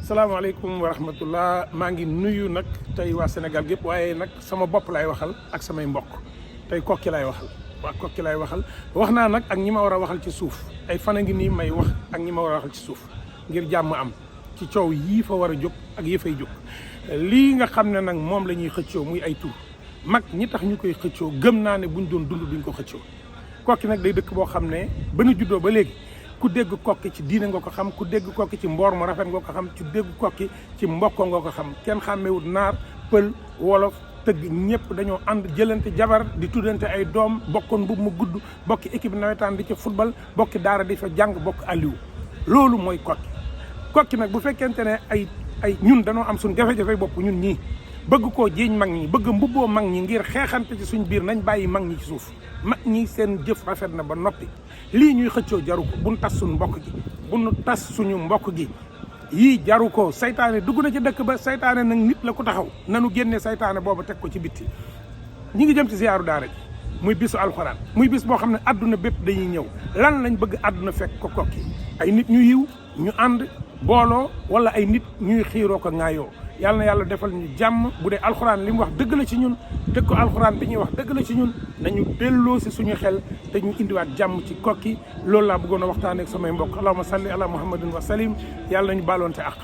salaamaaleykum wa rahmatullah maa ngi nuyu nag tey waa Sénégal gépp waaye nag sama bopp lay waxal ak samay mbokk tey kokki lay waxal waa kokki lay waxal wax naa nag ak ñi ma war a waxal ci suuf ay fan a ngi nii may wax ak ñi ma war a waxal ci suuf ngir jàmm am ci coow yii fa war a jóg ak yi fay jóg lii nga xam ne nag moom la ñuy xëccoo muy ay tur mag ñi tax ñu koy xëccoo gëm naa ne buñ doon dund duñ ko xëccoo kokki nag day dëkk boo xam ne ba nu juddoo ba léegi ku dégg kokki ci diine nga ko xam ku dégg kokki ci mboor mu rafet nga ko xam ku dégg kokki ci mbokko nga ko xam kenn xàmmewut naar pël wolof tëgg ñëpp dañoo ànd jëlante jabar di tuddante ay doom bokkoon mbub mu gudd bokki équipe nawetaan di ci football bokki daara di fa jàng bokk aliou loolu mooy kokki nag bu fekkente ne ay ñun dañoo am suñ jafe-jafe bopp ñun ñii bëgg koo jiiñ mag ñi bëgg mbubboo mag ñi ngir xeexante ci suñ biir nañ bàyyi mag ñi ci suuf mag ñi seen jëf rafet na ba noppi lii ñuy xëccoo jaru ko buñ tas suñu mbokk gi buñ tas suñu mbokk gi yii jaru ko saytaane dugg na ci dëkk ba saytaane nag nit la ko taxaw nanu génne saytaane boobu teg ko ci bitti ñi ngi jëm ci ziyaaru daara ji muy bisu alxuraan muy bis boo xam ne adduna bépp dañuy ñëw lan lañ bëgg adduna fekk ko kokki ay nit ñu yiw ñu ànd booloo wala ay nit ñuy xiiroo ko ŋaayoo yàlla na yàlla defal ñu jàmm bu dee alxuraan li mu wax dëgg la ci ñun dëgg ko alxuraan bi ñuy wax dëgg la ci ñun nañu delloo si suñu xel te ñu indiwaat jàmm ci kokki loolu laa bëggoon a waxtaanee ak samay mbokk allahumma salli ala muhammadin wa salim yàlla nañu baaloonte ak